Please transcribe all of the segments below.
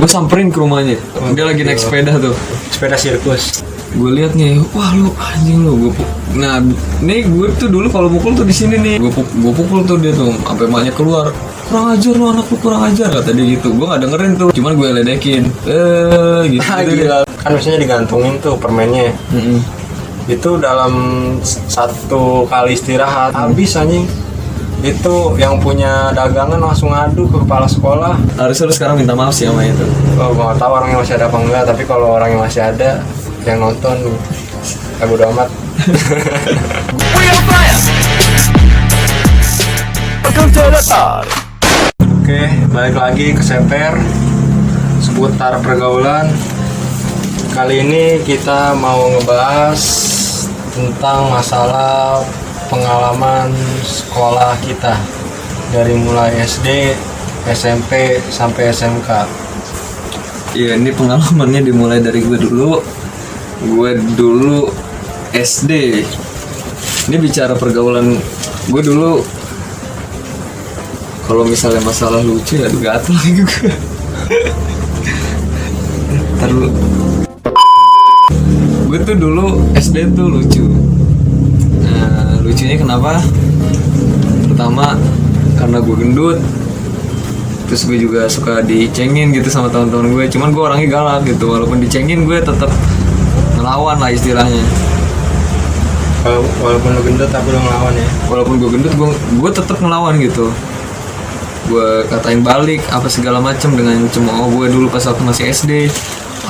Gue samperin ke rumahnya, dia lagi naik sepeda tuh, sepeda sirkus. gue lihat nih, wah lu anjing lu, nah nih gue tuh dulu kalau mukul tuh di sini nih, gue pukul tuh dia tuh, sampai emaknya keluar, kurang ajar lu anak lu, kurang ajar kata dia gitu. Gue nggak dengerin tuh, cuman gue ledekin, gitu. Gila. Kan biasanya digantungin tuh permennya. Itu dalam satu kali istirahat habis anjing. Itu yang punya dagangan langsung ngadu ke kepala sekolah. Harusnya lu sekarang minta maaf sih sama itu. Oh, gue nggak tahu orangnya masih ada apa enggak, tapi kalau orangnya masih ada yang nonton, ya bodo amat. Oke, balik lagi ke Seper seputar pergaulan. Kali ini kita mau ngebahas tentang masalah pengalaman sekolah kita dari mulai SD, SMP sampai SMK. Iya, ini pengalamannya dimulai dari gue dulu. Gue dulu SD. Ini bicara pergaulan gue dulu. Kalau misalnya masalah lucu ya gatel lagi gue. Ntar dulu. Gue tuh dulu SD tuh lucu. Nah, lucunya kenapa? Pertama karena gue gendut. Terus gue juga suka dicengin gitu sama teman-teman gue. Cuman gue orangnya galak gitu. Walaupun dicengin gue tetap ngelawan lah istilahnya. Walaupun lo gendut tapi lo ngelawan ya. Walaupun gue gendut gue tetap ngelawan gitu. Gue katain balik apa segala macam dengan cemooh gue dulu pas waktu masih SD.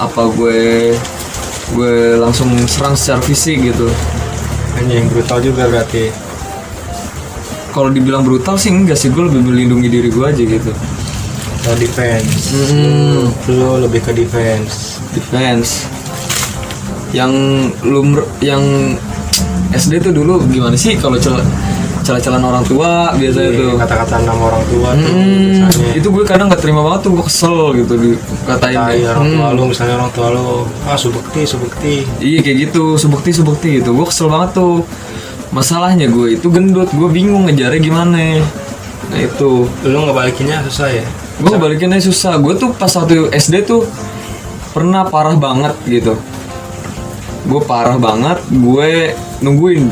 Apa gue langsung serang secara fisik gitu. Anjing, brutal juga berarti. Kalau dibilang brutal sih enggak sih, gue lebih melindungi diri gue aja gitu. Defense. Lo lebih ke defense. Yang SD tuh dulu gimana sih kalau celah-celahan orang tua biasa itu kata-kata nama orang tua tuh biasanya. Itu gue kadang nggak terima banget tuh, gue kesel gitu dikatain orang tua lu, misalnya orang tua lu subekti. Iya kayak gitu, subekti gitu, gue kesel banget tuh. Masalahnya gue itu gendut, gue bingung ngejarnya gimana. Nah itu lu ngebalikinnya susah ya? Gue ngebalikinnya susah. Gue tuh pas waktu SD tuh pernah parah banget gitu. Gue parah banget, gue nungguin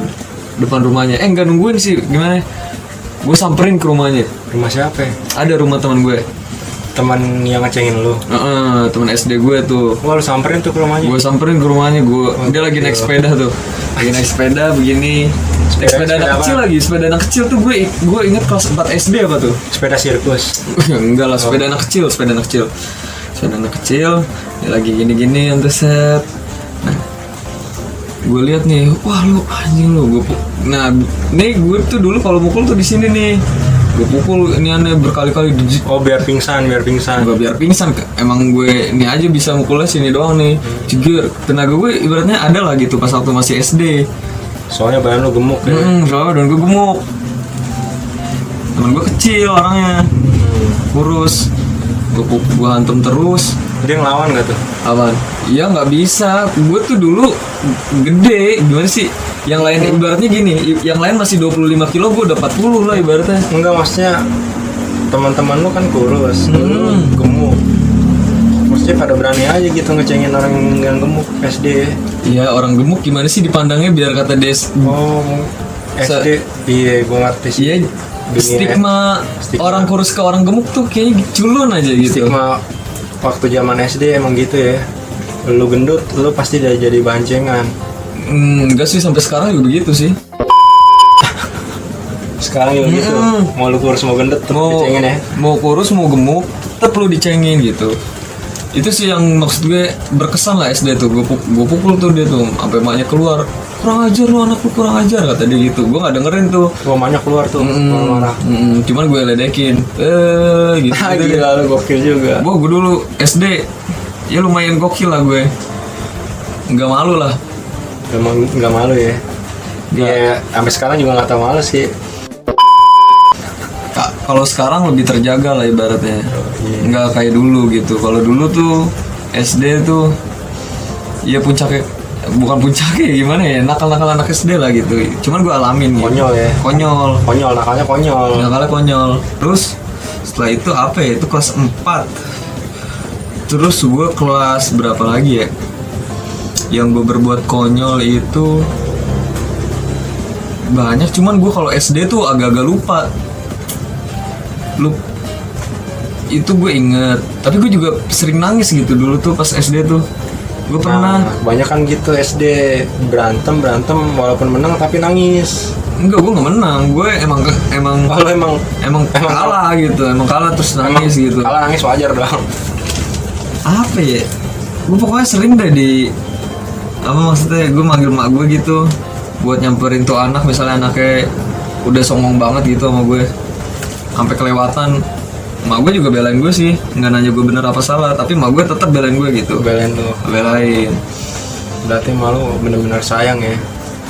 depan rumahnya. Enggak nungguin sih, gimana? Gue samperin ke rumahnya. Rumah siapa? Ada rumah teman gue. Teman yang ngecengin lu? Teman SD gue tuh. Wah, lu samperin tuh ke rumahnya? Gue samperin ke rumahnya, dia lagi naik sepeda tuh. Lagi naik sepeda begini. Sepeda anak kecil lagi, sepeda anak kecil tuh gue inget kelas 4 SD apa tuh? Sepeda sirkus? Enggak lah, sepeda anak kecil. Sepeda anak kecil, dia lagi gini-gini yang set. Nah, gue lihat nih, wah lu anjing lu, nah nih gue tuh dulu kalau mukul tuh di sini nih, gue pukul ini aneh berkali-kali. Oh biar pingsan. Gak biar pingsan, emang gue ini aja bisa mukulnya sini doang nih. Jujur, tenaga gue ibaratnya ada lah gitu pas waktu masih SD. Soalnya badan lu gemuk ya. Soalnya badan gue gemuk. Temen gue kecil orangnya, kurus. Gue hantam terus. Dia ngelawan gak tuh? Apaan? Ya nggak bisa. Gue tuh dulu gede. Gimana sih? Yang lain ibaratnya gini. Yang lain masih 25 kilo, gue udah 40 lah ibaratnya. Enggak, maksudnya teman-teman lu kan kurus, lu gemuk. Maksudnya pada berani aja gitu ngecengin orang yang gemuk SD. Iya, orang gemuk gimana sih dipandangnya biar kata Des. Oh, SD. Iya, gue ngerti sih. Iya. Stigma orang kurus ke orang gemuk tuh kayaknya culun aja gitu. Stigma waktu zaman SD emang gitu ya. Lu gendut, lu pasti udah jadi bancengan. Enggak sih, sampai sekarang juga begitu sih. Sekarang juga gitu. Mau lu kurus mau gendut tetep dicengin ya. Mau kurus mau gemuk tetep lu dicengin gitu. Itu sih yang maksud gue berkesan lah SD tuh. Gue pukul tuh dia tuh sampai emaknya keluar. Kurang ajar lu anak lu, kurang ajar kata dia gitu. Gue nggak dengerin tuh. Emaknya keluar tuh marah. Cuman gue ledekin. Gitu. Gila, lu gokil juga. Gue dulu SD ya lumayan gokil lah gue. Nggak malu lah. Nggak malu ya. Ya sampai sekarang juga nggak tahu malu sih. Kalau sekarang lebih terjaga lah ibaratnya. Nggak kayak dulu gitu. Kalau dulu tuh SD tuh ya puncaknya, bukan puncaknya gimana ya, nakal-nakal anak SD lah gitu. Cuman gue alamin gitu. Konyol ya. Konyol, Nakalnya konyol. Terus setelah itu apa ya, itu kelas 4 Terus gue kelas berapa lagi ya? Yang gue berbuat konyol itu banyak, cuman gue kalau SD tuh agak-agak lupa. Itu gue inget, tapi gue juga sering nangis gitu dulu tuh pas SD tuh. Gue pernah. Banyak kan gitu SD berantem walaupun menang tapi nangis. Enggak, gue nggak menang. Gue emang Oh, lu emang kalah gitu, emang kalah terus nangis gitu. Kalah nangis wajar dong. Apa ya? Gue pokoknya sering deh maksudnya gue manggil mak gue gitu buat nyamperin tuh anak, misalnya anaknya udah songong banget gitu sama gue sampai kelewatan. Mak gue juga belain gue sih, nggak nanya gue bener apa salah, tapi mak gue tetap belain gue gitu. Belain lu. Belain. Berarti malu bener-bener sayang ya.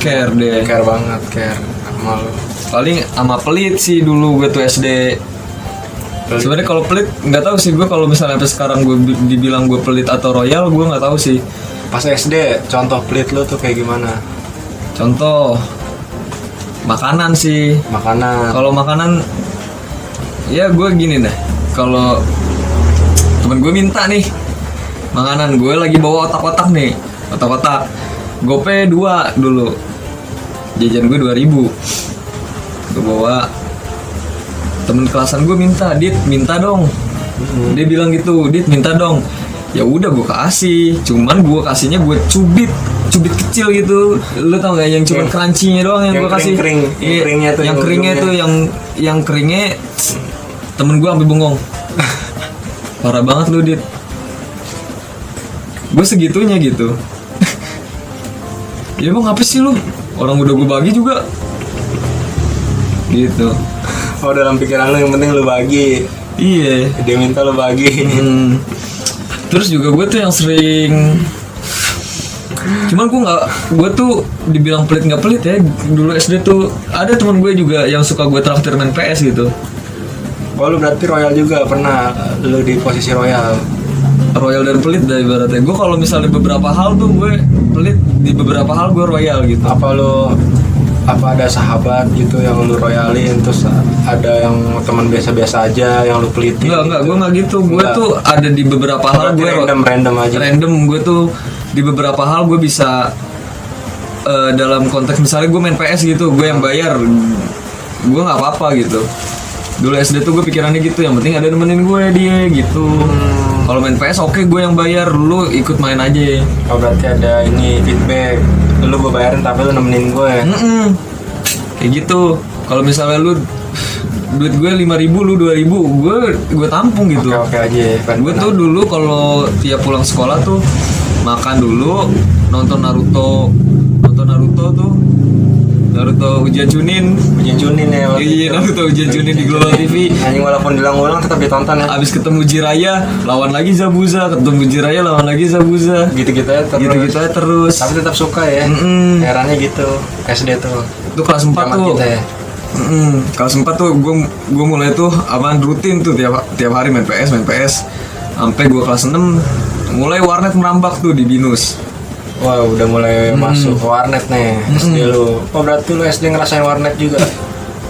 Care deh. Care banget, care malu. Paling sama pelit sih dulu gue tuh SD. Sebenarnya kalau pelit nggak tahu sih gue, kalau misalnya sampai sekarang gue dibilang gue pelit atau royal, gue nggak tahu sih. Pas SD contoh pelit lu tuh kayak gimana? Contoh makanan sih. Makanan. Kalau makanan ya gue gini deh, kalau temen gue minta nih makanan, gue lagi bawa otak-otak nih, otak-otak gope 2 dulu, jajan gue 2.000, gue bawa. Temen kelasan gue minta dong. Dia bilang gitu, Dit minta dong. Ya udah gue kasih, cuman gue kasihnya gue cubit kecil gitu. Lu tau gak yang cuma crunchy-nya doang yang gue kasih. Yang keringnya temen gue sampai bengong. Parah banget lu, Dit. Gue segitunya gitu. Ya emang apa sih lu? Orang udah gue bagi juga. Gitu. Oh, dalam pikiran lu yang penting lu bagi. Iya. Dia minta lu bagi. Terus juga gue tuh yang sering, cuman gue tuh dibilang pelit nggak pelit ya. Dulu SD tuh ada teman gue juga yang suka gue traktir main PS gitu. Oh, lu berarti royal juga, pernah lu di posisi royal. Royal dan pelit dari ibaratnya. Gue kalau misalnya beberapa hal tuh gue pelit, di beberapa hal gue royal gitu. Apa ada sahabat gitu yang lu royalin, terus ada yang teman biasa-biasa aja yang lu pelitin? Enggak, gue nggak gitu. Gue tuh ada di beberapa hal gue random aja. Random, gue tuh di beberapa hal gue bisa dalam konteks misalnya gue main PS gitu, gue yang bayar, gue nggak apa-apa gitu. Dulu SD tuh gue pikirannya gitu, yang penting ada nemenin gue dia gitu. Kalau main PS oke, gue yang bayar, lu ikut main aja. Oh, berarti ada ini feedback, lu gue bayarin tapi lu nemenin gue. Kayak gitu. Kalau misalnya lu duit gue 5.000, lu 2.000, gue tampung gitu. Oke aja. Gue tuh dulu kalau tiap pulang sekolah tuh makan dulu, nonton Naruto tuh. Naruto ujian Chunin ya. Iya, Naruto ujian Chunin di Global TV. Anjing, walaupun diulang-ulang tetap ditonton ya. Abis ketemu Jiraya, lawan lagi Zabuza, Gitu-gitu aja terus. Tapi tetap suka ya. Herannya gitu. SD tuh. Itu kelas 4 tuh. Kita ya. Kelas 4 tuh gue mulai tuh rutin tuh tiap hari main PS. Sampai gue kelas 6 mulai warnet merambak tuh di Binus. Wah, udah mulai masuk ke warnet nih. SD lu. Oh, berarti lu SD ngerasain warnet juga.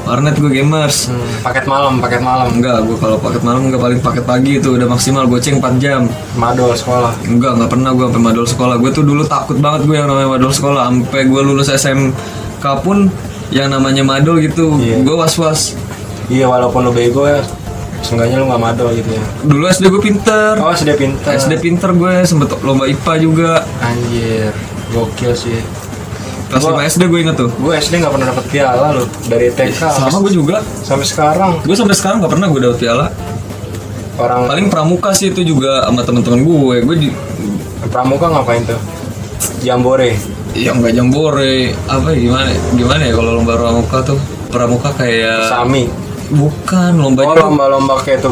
Warnet gue gamers. Paket malam. Enggak, gue kalau paket malam enggak, paling paket pagi itu udah maksimal goceng 4 jam. Madol sekolah. Enggak pernah gue sampai madol sekolah. Gue tuh dulu takut banget gue yang namanya madol sekolah. Sampai gue lulus SMK pun yang namanya madol gitu, gue was-was. Iya, walaupun lu bego ya, seenggaknya lu gak madol gitu ya. Dulu SD gue pinter. Oh, SD pinter. Gue sempet lomba IPA juga. Anjir, gokil sih. Kelas 5 SD gue inget tuh. Gue SD gak pernah dapet piala loh. Dari TK sama gue juga. Sampai sekarang. Gue sampai sekarang gak pernah gue dapet piala. Paling pramuka sih itu juga sama teman-teman gue. Pramuka ngapain tuh? Jambore. Iya, enggak jambore. Apa ya, gimana ya kalau lomba pramuka kayak Sami. Bukan, lomba kayak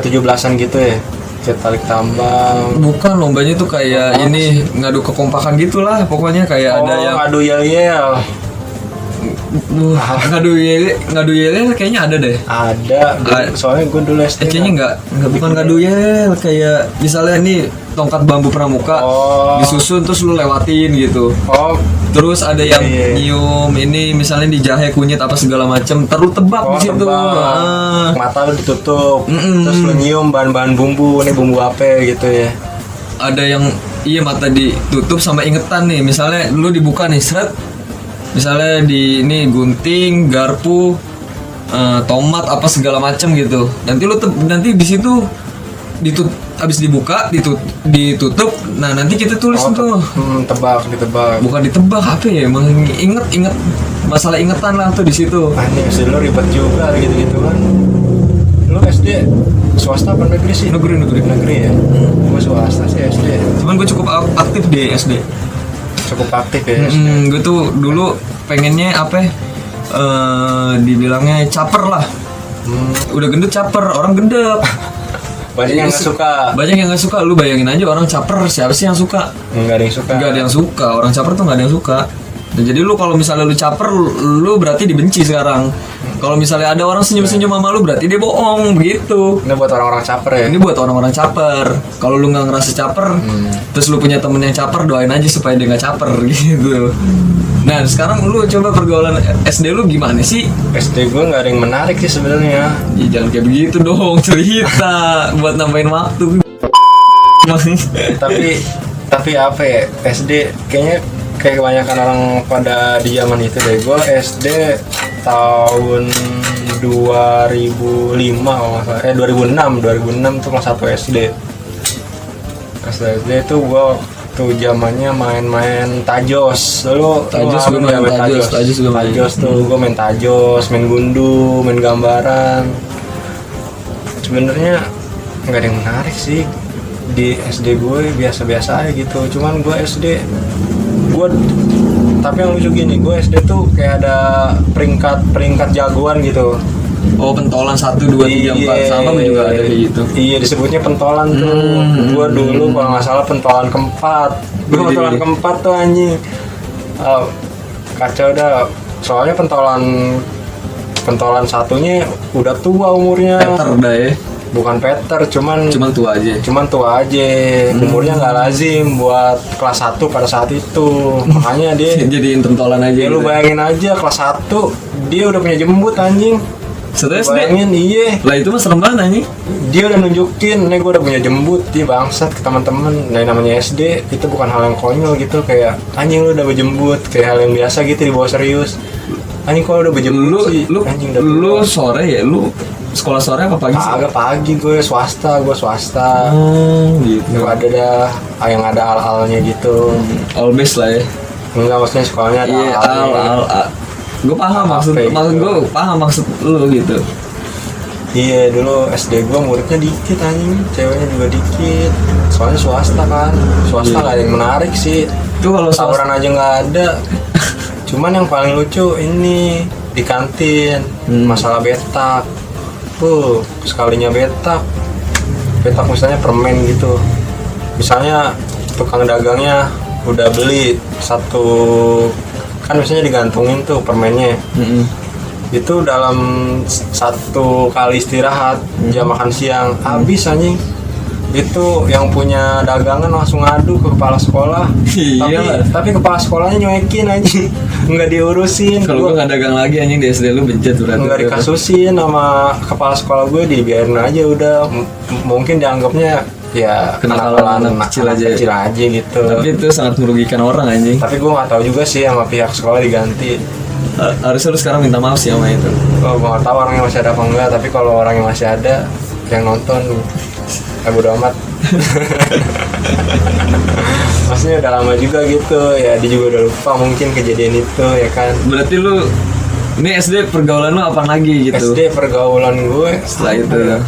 17-an gitu ya. Kayak tarik tambang. Bukan, lombanya tuh kayak ini ngadu kekompakan gitulah, pokoknya kayak ada yang ngadu yel-yel. ngadu yel kayaknya ada deh. Ada, soalnya gue dulu SD. Kayaknya enggak bukan ngadu yel, kayak misalnya nih tongkat bambu pramuka disusun terus lu lewatin gitu. Terus ada yang nyium ini misalnya dijahe kunyit apa segala macem, terus tebak di situ. Mata lu ditutup, terus lu nyium bahan-bahan bumbu, ini bumbu apa gitu ya. Ada yang mata ditutup sama ingetan nih, misalnya lu dibuka nih seret, misalnya di ini gunting, garpu, tomat apa segala macem gitu. Nanti di situ habis dibuka ditutup. Nah nanti kita tulis tuh. Ditebak. Bukan ditebak apa ya? Emang inget masalah ingetan lah tuh di situ. Anjing SD lu ribet juga gitu kan. Lu SD swasta apa negeri sih? Negeri ya. Gue swasta sih SD. Cuman gue cukup aktif di SD. Cukup aktif ya SD. Gue tuh dulu pengennya apa? Dibilangnya caper lah. Udah gendut caper, orang gendut. Banyak yang nggak suka. Lu bayangin aja orang caper, siapa sih yang suka? Nggak ada yang suka. Orang caper tuh nggak ada yang suka. Nah, jadi lu kalau misalnya lu caper, lu berarti dibenci sekarang. Kalau misalnya ada orang senyum-senyum sama lu, berarti dia bohong begitu. Ini buat orang-orang caper ya? Ini buat orang-orang caper. Kalau lu nggak ngerasa caper, terus lu punya temen yang caper, doain aja supaya dia nggak caper gitu. Nah sekarang lu coba pergaulan SD lu gimana sih? SD gue nggak ada yang menarik sih sebenarnya. Ya, jangan kayak begitu dong, cerita buat nambahin waktu. tapi apa ya, SD kayaknya kayak kebanyakan orang pada di zaman itu deh. Gue SD tahun 2005 kalau nggak salah, 2006 tuh kelas 1 SD. Kelas SD tuh gue tuh zamannya main tajos. Tajos tuh gue main tajos, main gundu, main gambaran. Sebenarnya nggak ada yang menarik sih di SD gue, biasa-biasa aja gitu. Cuman gue SD tapi yang lucu gini, gue SD tuh kayak ada peringkat jagoan gitu. Pentolan 1, 2, 3, 4 sama gue juga ada kayak gitu. Iya, disebutnya pentolan tuh. Gue dulu kalau nggak salah pentolan keempat. Gue pentolan keempat tuh anjing. Kacau dah. Soalnya pentolan satunya udah tua umurnya. Peter dah ya. Bukan Peter, cuman tua aja. Umurnya nggak lazim buat kelas 1 pada saat itu. Makanya dia jadiin pentolan aja. Ya, lu bayangin aja kelas 1 dia udah punya jembut anjing. Bayangin, iya. Lah itu mah serem banget anjing. Dia udah nunjukin, nih gue udah punya jembut, dia bangsat ke teman-teman. Nah, namanya SD itu bukan hal yang konyol gitu, kayak anjing lu udah berjembut, kayak hal yang biasa gitu dibawa serius. Anjing kalau udah berjembut sih, anjing udah. Lu sore ya, lu sekolah sore apa pagi sih? Agak pagi, gue swasta. Gitu. Ada dah yang ada al-alnya gitu. All-base lah ya. Enggak, maksudnya sekolahnya ada al. Gue paham maksud lu gitu. Iya, dulu SD gue muridnya dikit anjing, ceweknya juga dikit. Soalnya swasta kan, nggak ada yang menarik sih. Itu kalau tawuran aja nggak ada. Cuman yang paling lucu ini di kantin, masalah betak. Tuh sekalinya betak misalnya permen gitu. Misalnya tukang dagangnya udah beli satu, kan biasanya digantungin tuh permennya. Itu dalam satu kali istirahat jam makan siang habis anjing. Itu yang punya dagangan langsung ngadu ke kepala sekolah. Tapi kepala sekolahnya nyuekin anjing, nggak diurusin. Kalau gue nggak dagang lagi anjing di SD lu bejat berarti. Nggak dikasusin sama kepala sekolah gue, dibiarin aja udah. Mungkin dianggapnya ya kenakalan anak kecil aja gitu. Tapi itu sangat merugikan orang anjing. Tapi gue nggak tahu juga sih sama pihak sekolah diganti. Harusnya lu sekarang minta maaf sih sama itu. Gue nggak tahu orangnya masih ada apa enggak. Tapi kalau orangnya masih ada yang nonton, bodo amat. Maksudnya udah lama juga gitu ya, dia juga udah lupa mungkin kejadian itu ya kan. Berarti lu ini SD pergaulan lu apa lagi gitu? SD pergaulan gue setelah itu ya?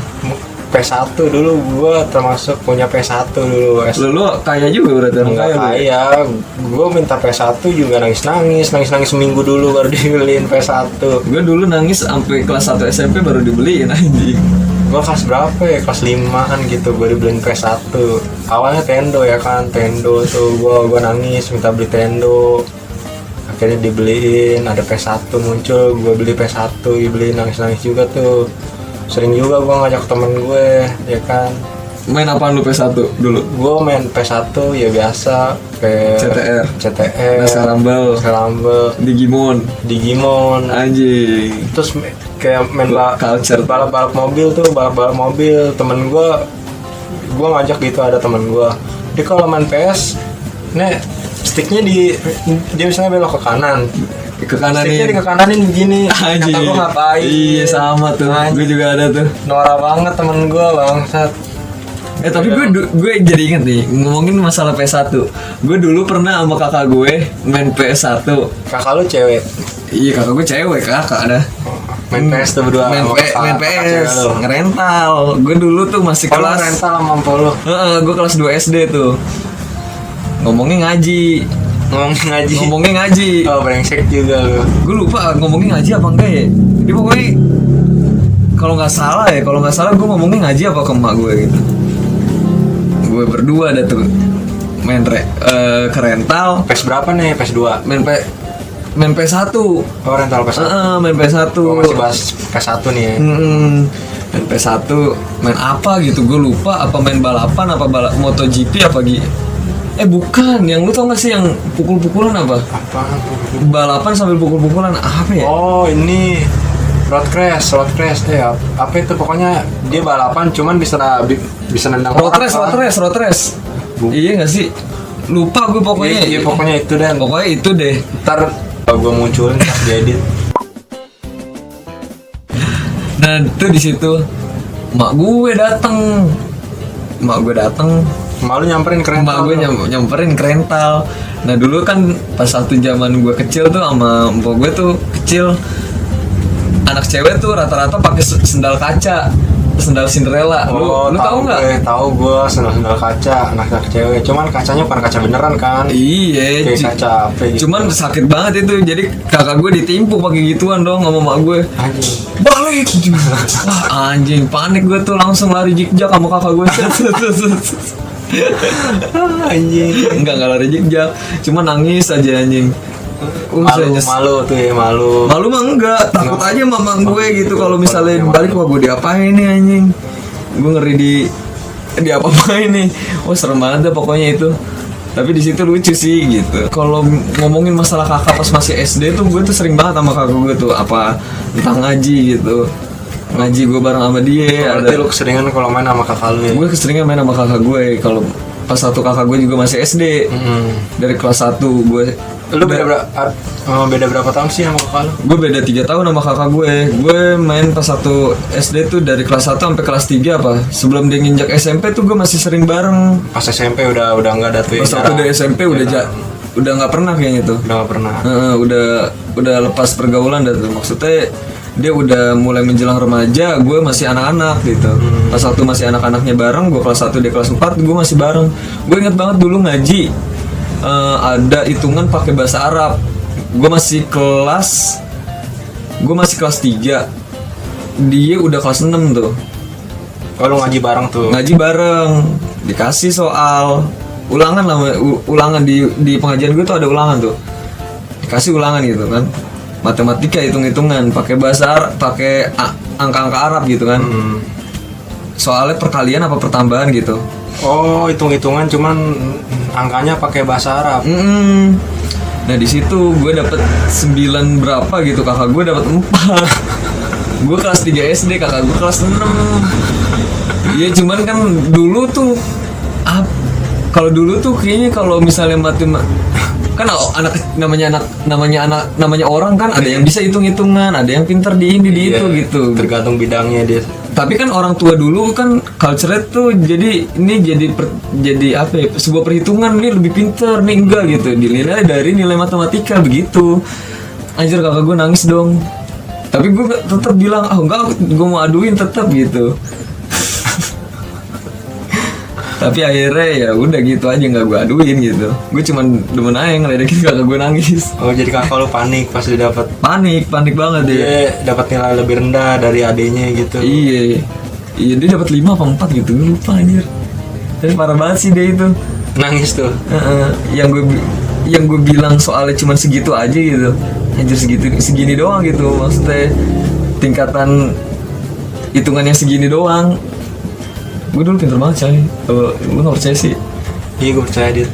P1 dulu, gue termasuk punya P1 dulu. Lu kaya juga berarti orang kaya. Kaya, gue minta P1 juga nangis seminggu dulu baru dibeliin P1. Gue dulu nangis sampai kelas 1 SMP baru dibeliin anjing. Gue kelas berapa ya, kelas 5an gitu gue dibeliin PS1. Awalnya Tendo ya kan, Tendo tuh gue nangis minta beli Tendo. akhirnya dibeliin, ada PS1 muncul, gue beli PS1, dibeliin, nangis juga tuh. Sering juga gue ngajak temen gue, ya kan. Main apaan lu PS1 dulu? Gue main PS1 ya biasa, CTR, Rumble, Digimon, anjing. Terus kayak main balap mobil tuh, balap mobil. Temen gue ngajak gitu, ada temen gue. Dia kalau main PS, nih sticknya dia misalnya belok ke kanan. Sticknya di ke kananin gini. Anjing. Kata gue ngapain? Iya sama tuh. Gue juga ada tuh. Norak banget temen gue, bangsat. Tapi gue jadi inget nih, ngomongin masalah PS1. Gue dulu pernah sama kakak gue main PS1. Kakak lu cewek? Iya, kakak gue cewek, kakak ada. Main PS tuh berdua. Main PS, ngerental. Gue dulu tuh masih kelas rental sama Polo. Gue kelas 2 SD tuh. Ngomongnya ngaji. Oh, brengsek juga lu. Gue lupa ngomongin ngaji apa enggak ya. Dia pokoknya kalau nggak salah gue ngomongin ngaji apa ke emak gue gitu. Gue berdua ada tuh main ke rental. PS berapa nih? PS 2? Main PS1. Oh, rental PS1. Main PS1. Oh, masih bahas PS1 nih ya. Main PS1 main apa gitu, gue lupa. Apa main balapan, apa MotoGP apa gitu. Bukan, yang lu tau gak sih yang pukul-pukulan apa? Apaan? Balapan sambil pukul-pukulan apa ya? Oh, ini Road Crash. Apa itu, pokoknya dia balapan cuman bisa nendang Road Race. Iya gak sih? Lupa gue pokoknya. Iya, pokoknya itu deh. Pokoknya itu deh. Ntar gue munculin pas diedit. Nah, itu di situ mak gue datang. Malu nyamperin ke rental. Mak gue nyamperin ke rental. Nah, dulu kan pas waktu zaman gue kecil tuh sama mpok gue tuh kecil, anak cewek tuh rata-rata pakai sendal kaca, sendal Cinderella. Lu tahu nggak? Tahu gue sendal kaca, anak cewek. Cuman kacanya bukan kaca beneran kan? Iya. Kayak kaca apa gitu. Cuman sakit banget itu. Jadi kakak gue ditimpu pakai gituan dong sama mak gue. Anjing. Balik. Wah, anjing, panik gue tuh, langsung lari jikjak sama kakak gue. Anjing. Enggak lari jikjak, cuma nangis aja anjing. Malu mah enggak, takut aja mama gue gitu kalau misalnya balik, wah gue diapain nih anjing. Gue ngeri diapa-apain nih. Wah, serem banget dah pokoknya itu. Tapi di situ lucu sih gitu. Kalau ngomongin masalah kakak pas masih SD tuh, gue tuh sering banget sama kakak gue tuh apa tentang ngaji gitu. Ngaji gue bareng sama dia. Berarti lu keseringan kalau main sama kakak lu ya? Gue keseringan main sama kakak gue. Kalau pas satu kakak gue juga masih SD. Dari kelas 1 gue. Lu beda berapa tahun sih sama kakak lu? Gue beda 3 tahun sama kakak gue. Gue main pas satu SD tuh dari kelas 1 sampai kelas 3 apa. Sebelum dia nginjak SMP tuh gue masih sering bareng. Pas SMP udah nggak ada tuh. Pas waktu dari SMP udah nggak pernah kayaknya tuh. Udah nggak pernah. Udah lepas pergaulan dah tuh. Maksudnya dia udah mulai menjelang remaja, gue masih anak-anak gitu. Pas waktu masih anak-anaknya bareng, gue kelas 1 dia kelas 4, gue masih bareng. Gue inget banget dulu ngaji, ada hitungan pakai bahasa Arab. Gue masih kelas 3, dia udah kelas 6 tuh. Oh, lu ngaji bareng tuh? Ngaji bareng, dikasih soal ulangan di pengajian gue tuh ada ulangan tuh, dikasih ulangan gitu kan, matematika, hitung-hitungan pakai bahasa Arab, pakai angka-angka Arab gitu kan. Soalnya perkalian apa pertambahan gitu. Oh, hitung-hitungan cuman angkanya pakai bahasa Arab. Nah, di situ gue dapet 9 berapa gitu, kakak gue dapet 4. Gue kelas 3 SD, kakak gue kelas 6. Iya, cuman kan dulu tuh kalau dulu tuh kayaknya kalau misalnya kan namanya orang kan ada yang bisa hitung-hitungan, ada yang pintar di itu gitu. Tergantung bidangnya dia. Tapi kan orang tua dulu kan culture tuh jadi apa ya, sebuah perhitungan, nih lebih pintar, nih enggak gitu. Dinilai dari nilai matematika begitu. Anjir, kakak gue nangis dong. Tapi gue tetap bilang, enggak, gue mau aduin tetap gitu. Tapi akhirnya ya udah gitu aja, nggak gue aduin gitu. Gue cuman demen aja ngeledekin kakak gue nangis. Oh, jadi kakak lu panik pas dia dapat? Panik banget dia. Dia dapat nilai lebih rendah dari adenya gitu. Iya, dia dapat 5 apa 4 gitu, gue lupa anjir. Tapi parah banget sih dia itu. Nangis tuh. Yang yang gue bilang soalnya cuma segitu aja gitu, anjir segini doang gitu, maksudnya tingkatan hitungannya segini doang. Gue dulu pinter banget coy, kalau gue nggak percaya sih. Iya gue percaya dia.